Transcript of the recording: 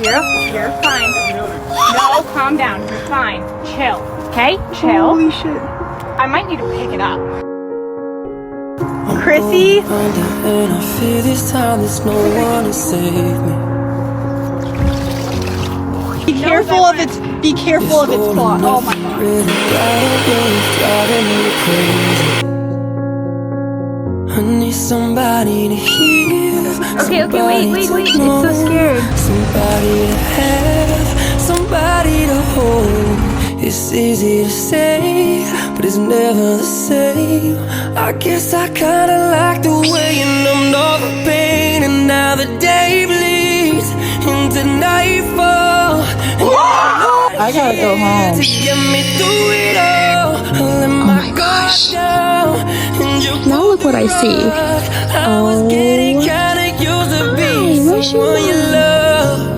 You're fine. No, calm down. You're fine. Chill. Okay? Chill. Holy shit. I might need to pick it up. Chrissy? And I fear this time there's no one to save me. Be careful of its claw. Oh my god. Really driving me crazy. I need somebody to hear. Okay, wait. It's so scared. Somebody to have, somebody to hold. It's easy to say, but it's never the same. I guess I kinda like the way you numbed all the pain, and now the day bleeds into nightfall. I gotta go home. To get me through it all, I let my guard down, and you Now look what I see. I was getting kinda used to be Where's your someone you mom? love.